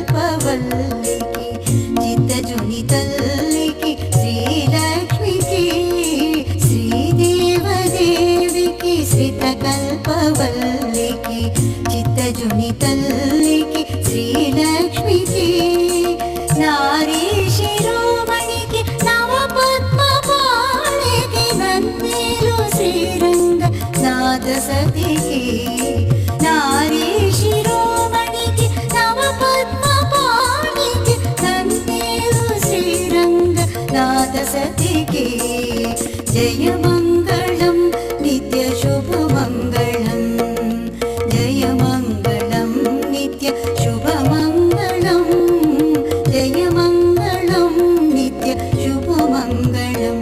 కల్పవల్లికి చిత్తజుని తల్లికి శ్రీలక్ష్మికి శ్రీదేవదేవికి శ్రీతకల్పవల్లికి చిత్తజుని తల్లికి శ్రీలక్ష్మికి నారీ శిరోమణికి నవపద్మపాణికి నందేలు శ్రీరంగ నాద సతికి నారీ శిరోమణికి నవపద్మపాణికి నందేలు శ్రీరంగ నాద సతికి జయ మంగళం నిత్య శుభమంగళం జయ మంగళం నిత్య శుభమంగళం జయ మంగళం నిత్య శుభమంగళం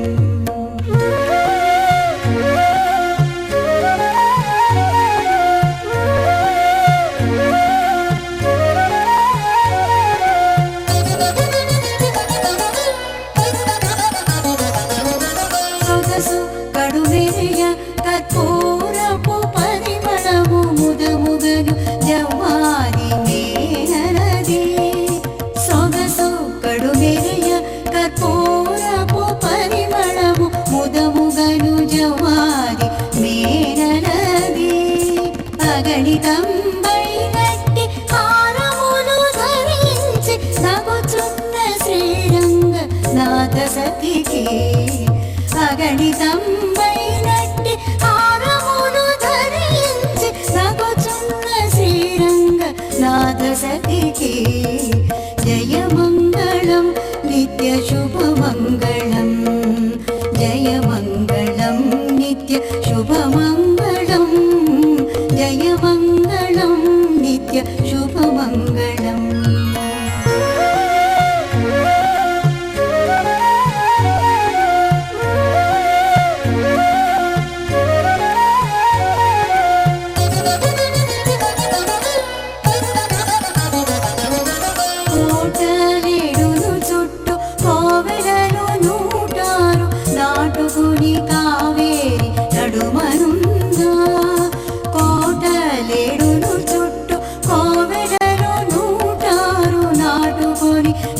కడుమెరియ కర్పూరపు పరిమళము ముదముగను జవ్వాది మేనరది సొగసు కడుమెరియ కర్పూరపు పరిమళము ముదముగను జవ్వాది మేనరది అగణితంబైనట్టి హారములు ధరించి నగుచున్న శ్రీరంగ నాద సతికి అగణితంబైనట్టి హారములు ధరించి నగుచున్న శ్రీరంగ నాద సతికి జయము शुभमङ्गलम् जयमङ्गलं नित्य शुभमङ्गलं जयमङ्गलं नित्य शुभमङ्गलम्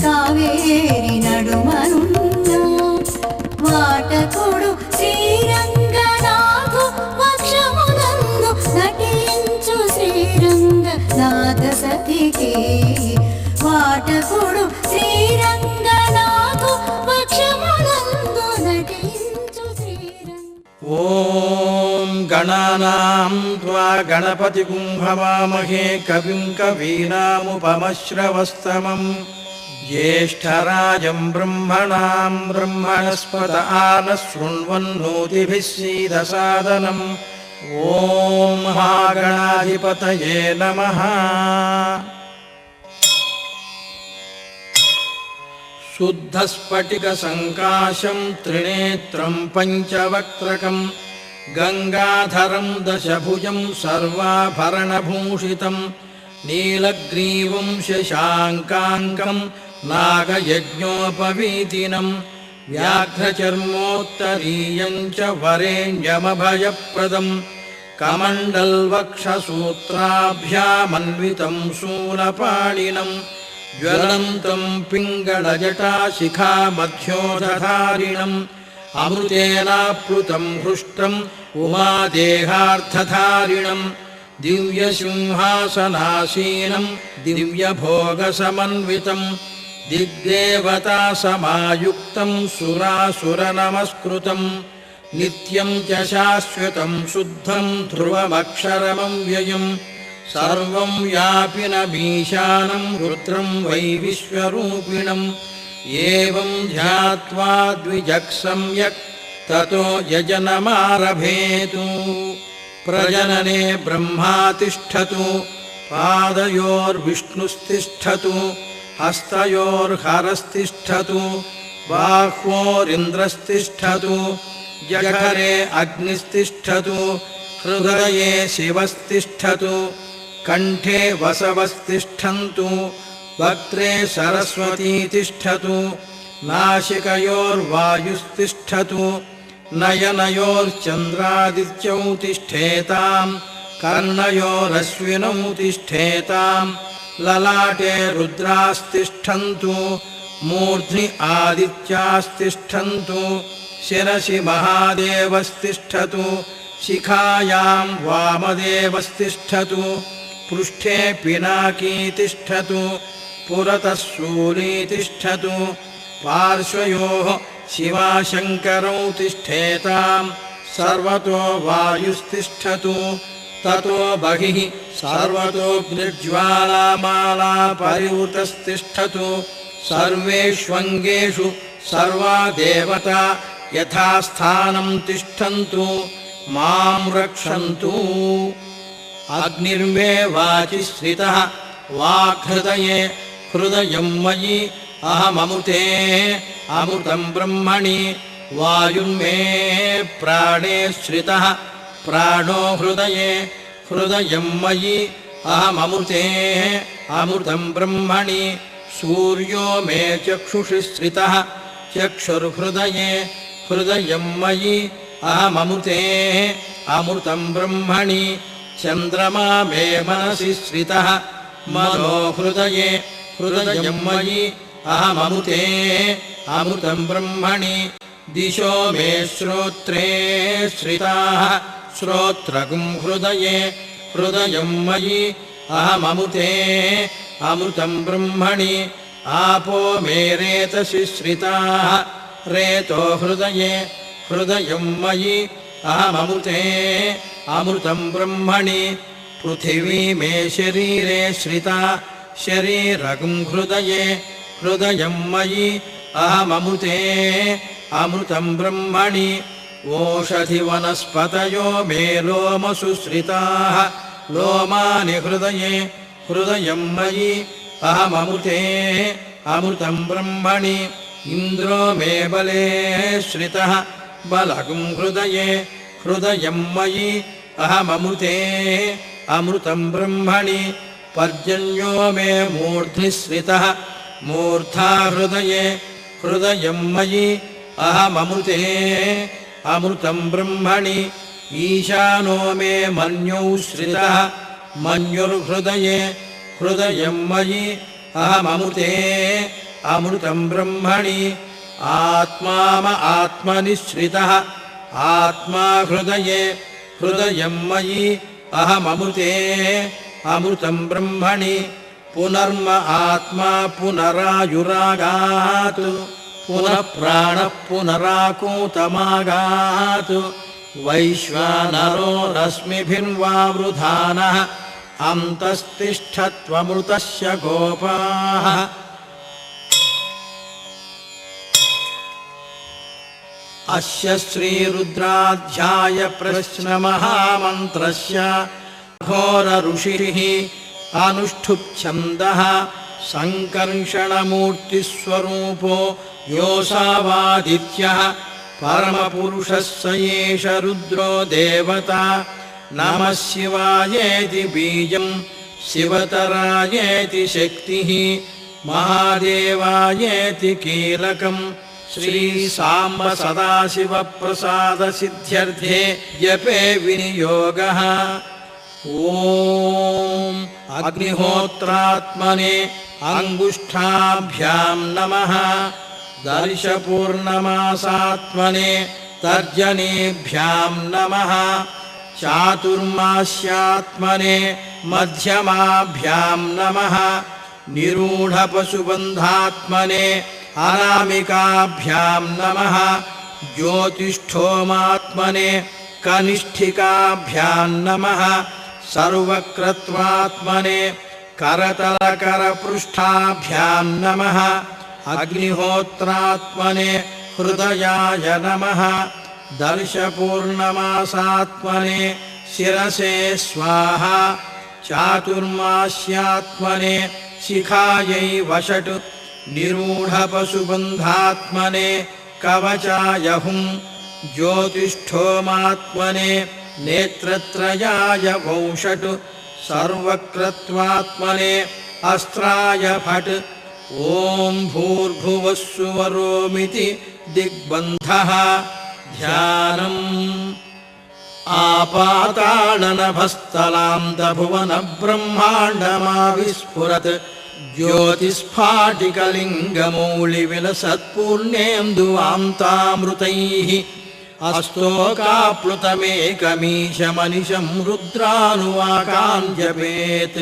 కావేరి నడుమనుంద వాటకుడు శ్రీరంగనాథు వక్షమునందు నటించు శ్రీరంగనాథ సతికి వాటకుడు శ్రీరంగనాథు వక్షమునందు నటించు ఓం గణానాం త్వా గణపతిగుం హవామహే కవిం కవీనాముపమశ్రవస్తమం ज्येष्ठराजं ब्रह्मणां ब्रह्मणस्पत आनशृण्वन्नोतिभिः सीदसादनम् ॐ महागणाधिपतये नमः। शुद्धस्फटिकसङ्काशं त्रिनेत्रं पञ्चवक्त्रकं गङ्गाधरं दशभुजं सर्वाभरणभूषितं नीलग्रीवं शशाङ्काङ्कं नागयज्ञोपवीतिनं व्याघ्रचर्मोत्तरीयं च वरेण्यमभयप्रदं कमण्डलवक्षसूत्राभ्यामन्वितं शूलपाणिनं ज्वलन्तं पिङ्गलजटाशिखामध्योदधारिणम् अमृतेनाप्लुतं हृष्टम् उमादेहार्थधारिणं दिव्यसिंहासनासीनं दिव्यभोगसमन्वितं दिग्देवतासमायुक्तं सुरासुरनमस्कृतं नित्यं च शाश्वतं शुद्धं ध्रुवमक्षरमव्ययं सर्वं व्यापिनमीशानं रुद्रं वै विश्वरूपिणम् एवं ध्यात्वा द्विजः सम्यक् ततो यजनमारभेतु। प्रजनने ब्रह्मा तिष्ठतु, पादयोर्विष्णुस्तिष्ठतु, हस्तयोर्हरस्तिष्ठतु, बाह्वोरिन्द्रस्तिष्ठतु, जठरे अग्निस्तिष्ठतु, हृदये शिवस्तिष्ठतु, कण्ठे वसवस्तिष्ठन्तु, वक्त्रे सरस्वती तिष्ठतु, नासिकयोर्वायुस्तिष्ठतु, नयनयोर्चन्द्रादित्यौ तिष्ठेतां, कर्णयोरश्विनौ तिष्ठेतां, ललाटे रुद्रास्तिष्ठन्तु, मूर्ध्नि आदित्यास्तिष्ठन्तु, शिरसि महादेवस्तिष्ठतु, शिखायां वामदेवस्तिष्ठतु, पृष्ठे पिनाकी तिष्ठतु, पुरतः शूली तिष्ठतु, पार्श्वयोः शिवाशङ्करौ तिष्ठेतां, सर्वतो वायुस्तिष्ठतु, ततो बहिः सर्वतोऽग्निज्वालामाला परिवृतस्तिष्ठतु, सर्वेष्वङ्गेषु सर्वा देवता यथास्थानं तिष्ठन्तु, मां रक्षन्तु। अग्निर्मे वाचि श्रितः वाक्हृदये, हृदयं मयि अहममुते अमृतं ब्रह्मणि, वायुर्मे प्राणे श्रितः प्राणो हृदये, हृदयं मयि अहममुते अमृतं ब्रह्मणि, सूर्यो मे चक्षुषि श्रितः चक्षुर्हृदये, हृदयं मयि अहममुते अमृतं ब्रह्मणि, चन्द्रमा मे मनसि श्रितः मनो हृदये, हृदयं मयि अहममुते अमृतं ब्रह्मणि, दिशो मे श्रोत्रे श्रिताः श्रोत्रगुं हृदये, हृदयं मयि अहममुते अमृतं ब्रह्मणि, आपो मे रेतसि श्रिताः रेतो हृदये, हृदयं मयि अहममुते अमृतं ब्रह्मणि, पृथिवी मे शरीरे श्रिता शरीरगुं हृदये, हृदयं मयि अहममुते अमृतं ब्रह्मणि ओषधिवनस्पतयो मे लोमसुश्रिताः लोमानि हृदये हृदयं मयि अहममुते अमृतं ब्रह्मणि इन्द्रो मे बले श्रितः बलगुं हृदये हृदयं मयि अहममुते अमृतं ब्रह्मणि पर्जन्यो मे मूर्ध्नि श्रितः मूर्धा हृदये हृदयं मयि अहममुते अमृतं ब्रह्मणि ईशानो मे मन्यौ श्रितः मन्युर्हृदये हृदयं मयि अहममुते अमृतं ब्रह्मणि आत्मा आत्मनि श्रितः आत्मा हृदये हृदयं मयि अहममुते अमृतं ब्रह्मणि पुनर्म आत्मा पुनरायुरागात् पुनः प्राणः पुनराकूतमागात् वैश्वानरो रश्मिभिर्वावृधानः अन्तस्तिष्ठत्वमृतस्य गोपाः अस्य श्रीरुद्राध्याय प्रश्नमहामन्त्रस्य घोरऋषिः अनुष्ठुप्छन्दः सङ्कर्षणमूर्तिस्वरूपो योऽसावादित्यः परमपुरुषः स एष रुद्रो देवता नमः शिवायेति बीजं शिवतरायेति शक्तिः महादेवायेति कीलकं श्रीसाम्ब सदाशिवप्रसादसिद्ध्यर्थे जपे विनियोगः ॐ अग्निहोत्रात्मने अङ्गुष्ठाभ्यां नमः दर्शपूर्णमासात्मने तर्जनीभ्यां नमः चातुर्मास्यात्मने मध्यमाभ्यां नमः निरूढपशुबन्धात्मने अनामिकाभ्यां नमः ज्योतिष्ठोमात्मने कनिष्ठिकाभ्यां नमः सर्वक्रत्वात्मने करतलकरपृष्ठाभ्यां नमः अग्निहोत्रात्मने हृदयाय नमः दर्शपूर्णमासात्मने शिरसे स्वाहा चातुर्मास्यात्मने शिखायै वषट् निरूढपशुबन्धात्मने कवचाय हुं ज्योतिष्ठोमात्मने नेत्रत्रयाय वौषट् सर्वक्रत्वात्मने अस्त्राय फट् ॐ भूर्भुवः सुवरोमिति दिग्बन्धः ध्यानम् आपाताडनभस्थलान्तभुवनब्रह्माण्डमाविस्फुरत् ज्योतिस्फाटिकलिङ्गमौलिविलसत्पूर्णेन्दुवान्तामृतैः अस्तोकाप्लुतमेकमीशमनिशं रुद्रानुवाकान् जपेत्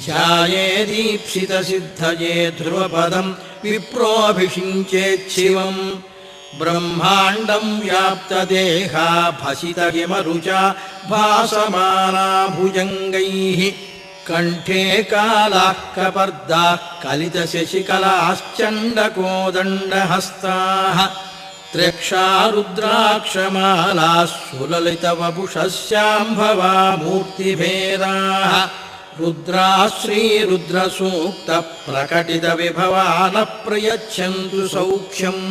ध्यायेदीप्सितसिद्धये ध्रुवपदं विप्रोऽभिषिञ्चेच्छिवम् ब्रह्माण्डं व्याप्तदेहा भसितहिमरुचा भासमाना भुजङ्गैः कण्ठे कालाः कपर्दाः कलितशशिकलाश्चण्डकोदण्डहस्ताः त्र्यक्षा रुद्राक्षमालाः सुललितवपुषस्याम्भवा मूर्तिभेदाः रुद्राः श्रीरुद्रसूक्तप्रकटितविभवानः प्रयच्छन्तु सौख्यम्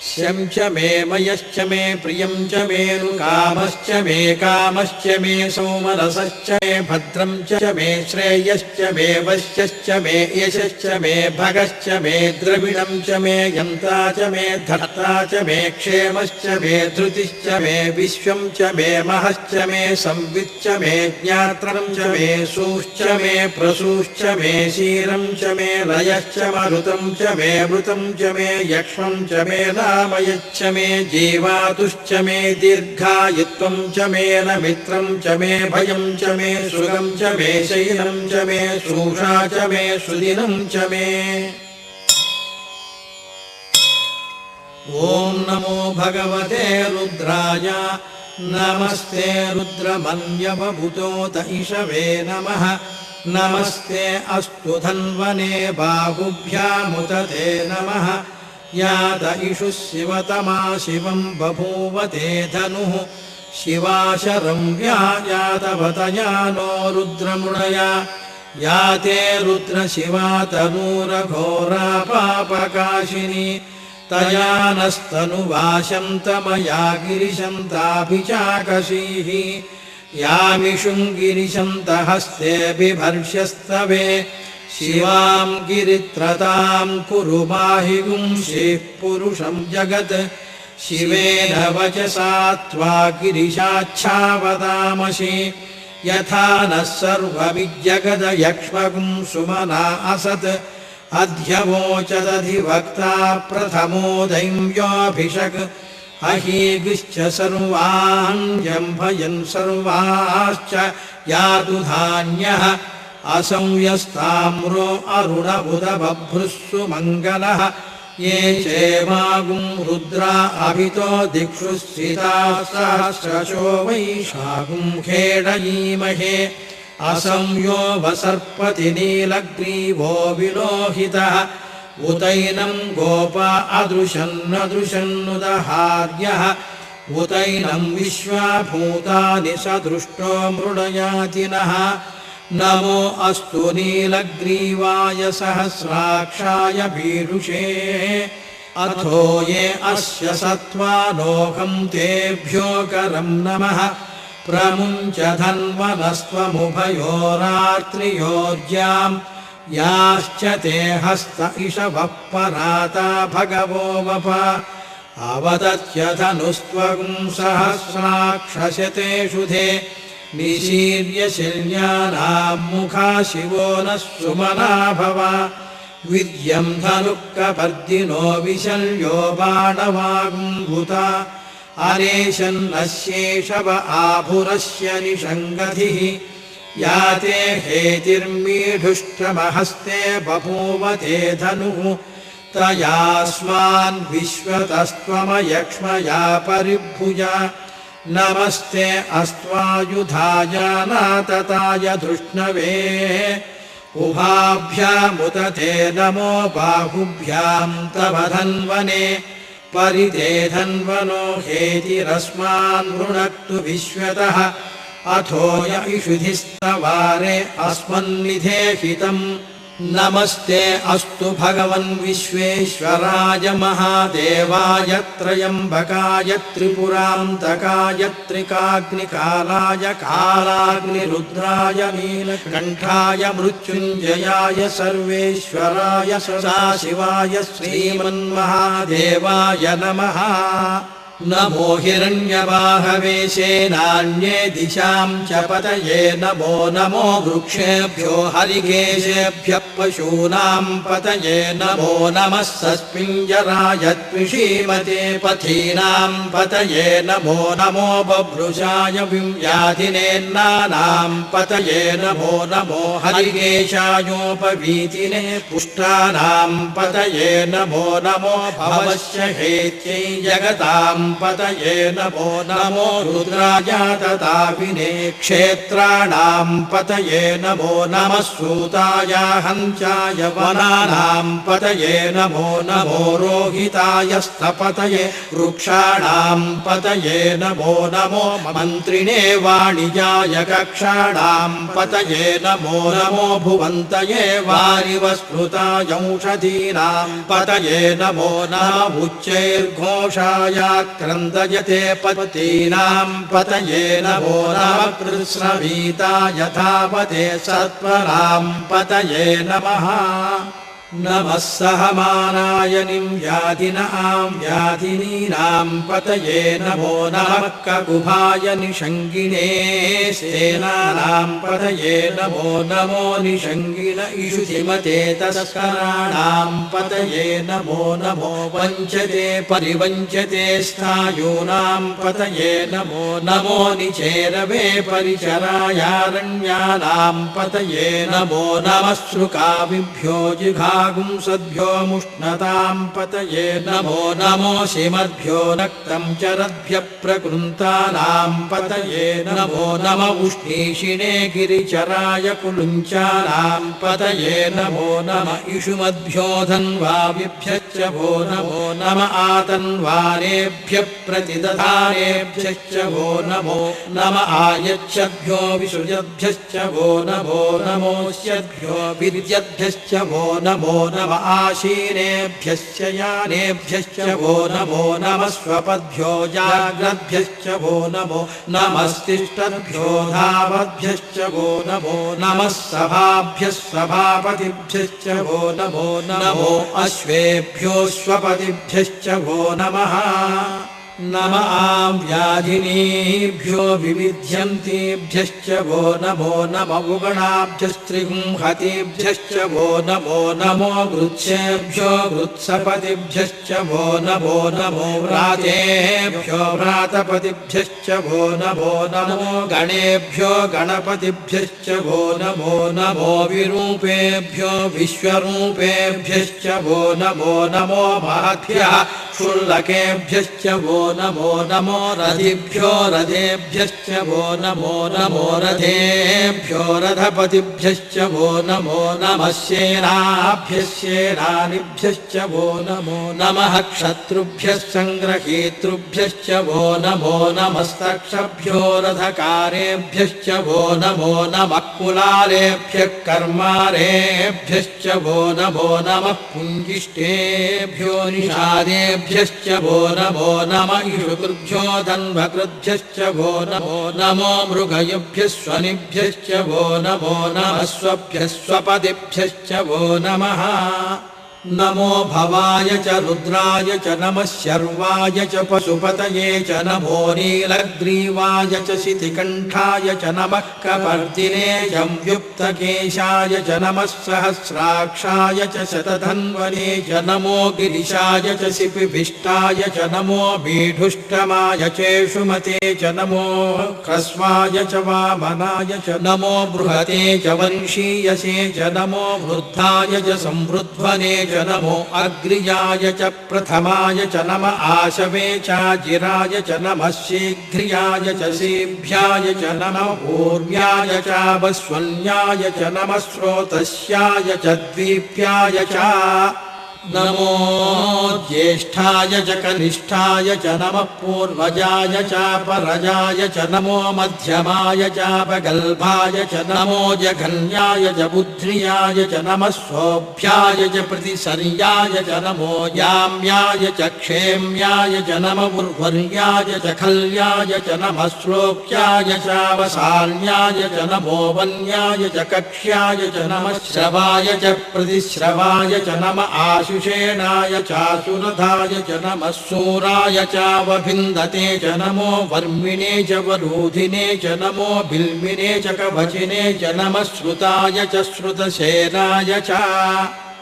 शं च मे मयश्च मे प्रियं च मेनुकामश्च मे कामश्च मे सौमरसश्च मे भद्रं च मे श्रेयश्च मे वश्यश्च मे यशश्च मे भगश्च मे द्रविणं च मे यन्ता च मे धर्ता च मे क्षेमश्च मे धृतिश्च मे विश्वं च मे महश्च मे संविच्च मे ज्ञात्रं च मे सूश्च मे प्रसूश्च मे शीरं च मे लयश्च मरुतं च मे मृतं च मे यक्ष्मं च मे नामयच्च मे जीवातुश्च मे दीर्घायुत्वं च मे न मित्रं च मे भयं च मे सुगं च मे शैलं च मे सूषा च मे सुदिनं च मे ॐ नमो भगवते रुद्राय नमस्ते रुद्रमन्यवभूतोत इषवे नमः नमस्ते अस्तु धन्वने बाहुभ्यामुत ते नमः यात इषुः शिवतमा शिवं बभूव ते धनुः शिवाशरं व्यायातवतया नो रुद्रमृडया याते रुद्रशिवा तनूरघोरा पापकाशिनी तया नस्तनुवाशं तमया गिरिशं ताभिचाकशीः यामिषुं गिरिशं तहस्ते बिभर्ष्यस्तवे शिवां गिरित्रतां कुरु माहि गुंसीः पुरुषं जगत् शिवेन वचसा त्वा गिरिशाच्छावदामसि यथा नः सर्वविज्जगदयक्ष्मगुं सुमना असत् अध्यवोचदधिवक्ता प्रथमो दैव्योऽभिषक् अहीगिश्च सर्वान् जम्भयन् सर्वाश्च यातु धान्यः असंयस्ताम्रो अरुणबुधबभ्रुस्सु मङ्गलः ये चेमागुं रुद्रा अभितो दिक्षु स्थिताः सहस्रशो वैशाखुं खेडयीमहे असंयो वसर्पति नीलग्रीवो विलोहितः उतैनं गोपा अदृशन्नदृशन्नुदहार्यः उतैनं विश्वाभूतानि सदृष्टो मृडयातिनः नमो अस्तु नीलग्रीवाय सहस्राक्षाय भीरुषे अथो ये अस्य सत्त्वानोऽहं तेभ्यो करं नमः प्रमुञ्च धन्वनस्त्वमुभयोरात्रियोर्ज्यां याश्च ते हस्त इषवः पराता भगवो वप अवदत्य धनुस्त्वं सहस्राक्षशतेषु धे निशीर्य शिल्यानां मुखा शिवो नः सुमना भव विद्यं धनुक्कपर्दिनो विशल्यो बाणवागुम्भुता अनेशन्नस्येषव आभुरस्य निषङ्गधिः याते हेतिर्मीढुष्टमहस्ते बभूव ते धनुः तयास्मान् विश्वतस्त्वमयक्ष्मया परिभुजा नमस्ते अस्त्वायुधाय नातताय धृष्णवे उभाभ्यामुत ते नमो बाहुभ्यां तव धन्वने परिते धन्वनो हेतिरस्मान् वृणक्तु विश्वतः अथो य इषुधिस्तवारे अस्मन्निधेहितम् नमस्ते अस्तु भगवन् विश्वेश्वराय महादेवाय त्रयम्बकाय त्रिपुरान्तकाय त्रिकाग्निकालाय कालाग्निरुद्राय नीलकण्ठाय मृत्युञ्जयाय सर्वेश्वराय सदाशिवाय श्रीमन्महादेवाय नमः नमो हिरण्यवाहवे सेनान्ये दिशां च पतये नमो नमो वृक्षेभ्यो हरिकेशेभ्यः पशूनां पतये नमो नमः सस्मिञ्जराय त्विषीमते पथीनां पतये नमो नमो बभ्रुषाय व्याधिनेन्नानां पतये नमो नमो हरिकेशायोपवीतिने पुष्टानां पतये नमो नमो भवस्य हेत्यै जगतां पतये नमो नमो रुद्राय तथाभिने क्षेत्राणां पतये नमो नमः सूताय हंसाय वनानां पतये नमो नमो रोहिताय स्थपतये वृक्षाणां पतये नमो नमो मन्त्रिणे वाणिजाय कक्षाणां पतये नमो नमो भुवन्तये वारिवस्मृताय औषधीनां पतये नमो नमः उच्चैर्घोषाय क्रन्दयते पतीनां पतये नमो नमः कृत्स्नवीताय धावते सत्वरां पतये नमः नमः सहमानाय व्याधिनां व्याधिनीनां पतये नमो नमः ककुभाय निषङ्गिणे सेनानां पतये नमो नमो निषङ्गिण इषुधिमते तस्कराणां पतये नमो नमो वञ्चते परिवञ्चते स्थायूनां पतये नमो नमो निचेरवे परिचरायारण्यानां पतये नमो नमः श्रुकाविभ्यो जिघा पुंसद्भ्यो मुष्णतां पतये नमो नमोऽशिमद्भ्यो नक्तं चरद्भ्यः प्रकृन्तानां पतये नमो नम उष्णीषिणे गिरिचराय कुलुञ्चानां पतये नमो नम इषुमद्भ्यो धन्वाविभ्यश्च वो नमो नम आतन्वानेभ्यः प्रतिदधानेभ्यश्च वो नमो नम आयच्छद्भ्यो विसृजद्भ्यश्च वो नमो नमोऽस्यद्भ्यो विद्यद्भ्यश्च वो नमो नम आशीनेभ्यश्च यानेभ्यश्च वो नमो नमः स्वपद्भ्यो जाग्रद्भ्यश्च वो नमो नमस्तिष्ठद्भ्यो धावद्भ्यश्च वो नमो नमः सभाभ्यः सभापतिभ्यश्च वो नमो नमो अश्वेभ्यो स्वपतिभ्यश्च वो नमः नम व्याधिनीभ्यो विविध्यन्तीभ्यश्च वो नमो नम उगणाभ्यस्त्रिगुंहतीभ्यश्च वो नमो नमो गृत्सेभ्यो गृत्सपतिभ्यश्च वो नमो नमो व्रातेभ्यो व्रातपतिभ्यश्च वो नमो नमो गणेभ्यो गणपतिभ्यश्च वो नमो नमो विरूपेभ्यो विश्वरूपेभ्यश्च वो नमो नमो महद्भ्यः क्षुल्लकेभ्यश्च वो नमो नमो रथिभ्यो रथेभ्यश्च वो नमो नमो रथेभ्यो रथपतिभ्यश्च वो नमो नमः सेनाभ्यश्चेनानिभ्यश्च वो नमो नमः क्षत्रुभ्यः सङ्ग्रहीतृभ्यश्च वो नमो नमस्तक्षभ्यो रथकारेभ्यश्च वो नमो नमः कुलालेभ्यः कर्मारेभ्यश्च वो नमो नमः पुञ्जिष्टेभ्यो निषादेभ्यश्च वो नमो नमः इषुकृभ्यो धन्वकृभ्यश्च वो नमो नमो मृगयुभ्यः स्वनिभ्यश्च वो नमो नमः स्वभ्यः स्वपदिभ्यश्च वो नमः नमो भवाय च रुद्राय च नमः शर्वाय च पशुपतये च नमो नीलग्रीवाय च शितिकण्ठाय च नमः कपर्दिने संयुक्तकेशाय च नमः सहस्राक्षाय च शतधन्वने च नमो गिरिशाय च शिपिभिष्टाय च नमो बीढुष्टमाय चेषुमते च नमो ह्रस्वाय च वामनाय च नमो बृहते च वंशीयसे च नमो वृद्धाय च संवृध्वने च नमो अग्र्याय च प्रथमाय च नम आशवे चाजिराय च नमः शीघ्र्याय च सेभ्याय च नमः ऊर्व्याय चावस्वन्याय च नमः स्रोतस्याय च द्वीप्याय च नमो ज्येष्ठाय च कनिष्ठाय च नमः पूर्वजाय चापरजाय च नमो मध्यमाय चापगल्भाय च नमो जघन्याय च बुद्ध्रियाय च नमः सोऽभ्याय च प्रतिसर्याय च नमो याम्याय च क्षेम्याय च नमः उर्वर्याय च खल्याय च नमः श्लोक्याय चावसान्याय च नमो वन्याय च कक्ष्याय च नमः श्रवाय च प्रतिश्रवाय च नमः आशुषेणाय चासुरथाय च नमः सूराय चावभिन्दते च नमो वर्मिणे च वरूधिने च नमो बिल्मिने च कवचिने च नमः श्रुताय च श्रुतसेनाय च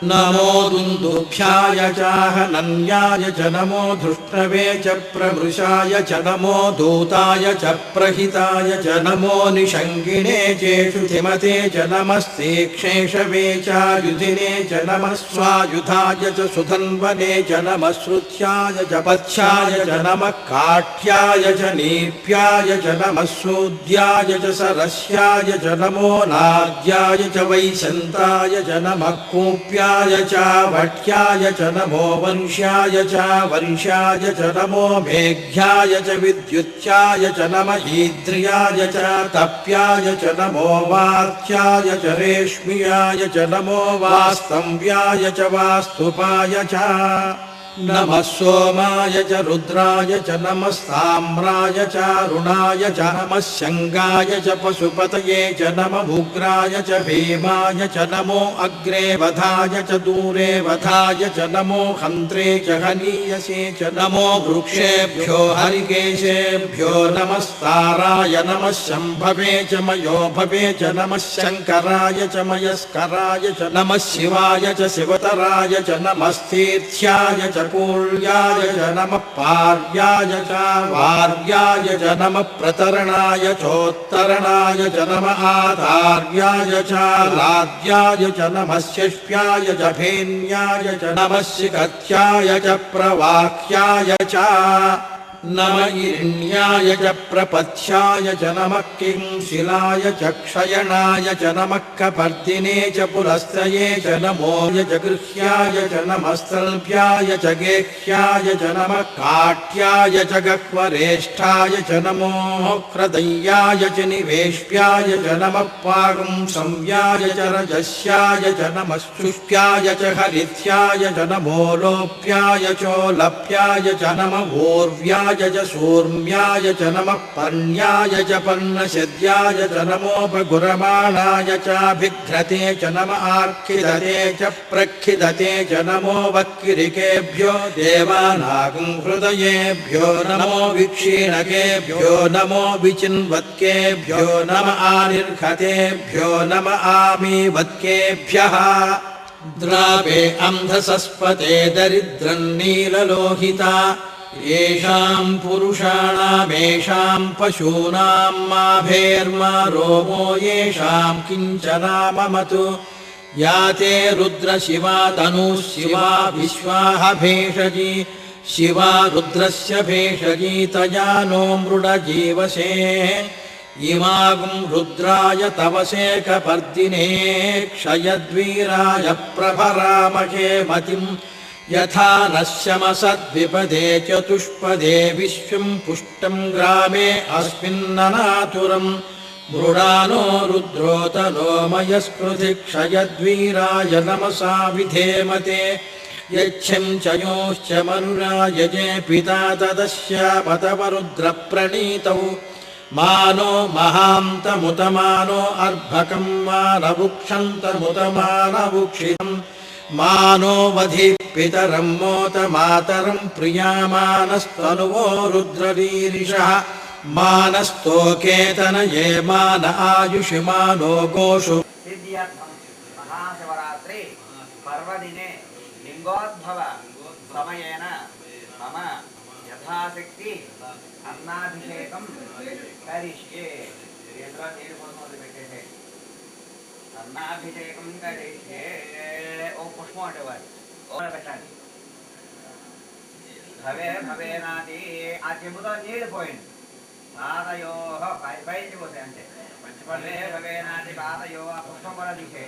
नमो दुन्दुभ्याय चाहनन्याय च नमो धृष्टवे च प्रमृषाय च नमो दूताय च प्रहिताय च नमो निषङ्गिणे चेषुधिमते च नमस्तीक्षेषवे चायुधिने च नमः स्वायुधाय च सुधन्वने च नमः श्रुत्याय च पथ्याय च नमः काठ्याय च नीप्याय च नमः सूद्याय च सरस्याय च नमो नाद्याय च वैशन्ताय च नमः कूप्याय च वट्याय च नमो वंश्याय च वर्षाय च नमो मेघ्याय च विद्युत्याय च नमः ईद्रियाय च तप्याय च नमो वात्याय च रेश्म्याय च नमो वास्तव्याय च वास्तुपाय च नमः सोमाय च रुद्राय च नमः साम्राय च अरुणाय च नमः शङ्गाय च पशुपतये च नमः उग्राय च भीमाय च नमो अग्रे वधाय च दूरे वधाय च नमो हन्त्रे च हनीयसे च नमो वृक्षेभ्यो हरिकेशेभ्यो नमस्ताराय नमः शम्भवे च मयोभवे च नमः शङ्कराय च मयस्कराय च नमः शिवाय च शिवतराय च नमस्तीर्थ्याय च पूर्याय च नमः पार्याय च वार्याय च नमः प्रतरणाय चोत्तरणाय च नमः आधार्याय च लाद्याय च नमः शिष्याय च फेन्याय च नमः शिखत्याय च प्रवाह्याय च नमः इरिण्याय च प्रपथ्याय च नमः किंशिलाय च क्षयणाय च नमः कपर्दिने च पुलस्त्रये च नमो च गृह्याय च नमः स्थल्भ्याय च गेह्याय च नमः काट्याय च गह्वरेष्ठाय च नमो ह्रदय्याय च निवेश्याय च नमः पागुंसंव्याय च रजस्याय च नमः शुष्क्याय च हरित्याय च नमो लोप्याय चोलप्याय च नमः ऊर्व्याय च सूर्म्याय च नमः पर्ण्याय च पर्णशद्याय च नमोपगुरमाणाय चाभिघ्रते च नमः आर्खिदते च प्रखिदते च नमो वक्किरिकेभ्यो देवानागं हृदयेभ्यो नमो विक्षीणकेभ्यो नमो विचिन्वत्केभ्यो नमः आनिर्घतेभ्यो नमः आमीवत्केभ्यः द्रावे अन्धसस्पते दरिद्रन्नीललोहिता येषाम् पुरुषाणामेषाम् पशूनाम् माभेर्मा रोमो येषाम् किञ्चनाममतु या ते रुद्रशिवा तनुः शिवा विश्वाह भेषजी शिवा रुद्रस्य भेषजी तया नो मृडजीवसे इमागुं रुद्राय तवसे कपर्दिने क्षयद्वीराय प्रभरामहे मतिम् यथा नश्यमसद्विपदे चतुष्पदे विश्वं पुष्टं ग्रामे अस्मिन्ननातुरम् मृडानो रुद्रोतनो मयस्कृति क्षयद्वीराय नमसा विधेमते यच्छं च योश्च मनुरायजे पिता तदस्यापतवरुद्रप्रणीतौ मानो महान्तमुतमानो अर्भकं मानवुक्षन्तमुतमानवुक्षितम् मानो वधि पितरं मोत मातरं प्रियामानस्तनुवो रुद्रवीरिषः मानस्तोकेतनये मान आयुषि मानो गोषु सिद्ध्यर्थं महाशिवरात्रि पर्वदिने लिंगोद्भव समयेन मम यथाशक्ति अन्नाभिषेकं करिष्ये अन्नाभिषेकं करिष्ये ओ पुष्पोटवारि ओ बेटानि भवे भवेनादि आद्यमुतो नीडिपोयिन्टि पादयोः पैपैति बोलते अंटे भवे भवेनादि पादयोः पुष्पमरदिशे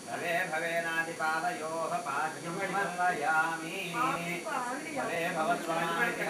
भवे भवेनादि पादयोः पाद्यं समर्पयामि भवे भवस्वामिति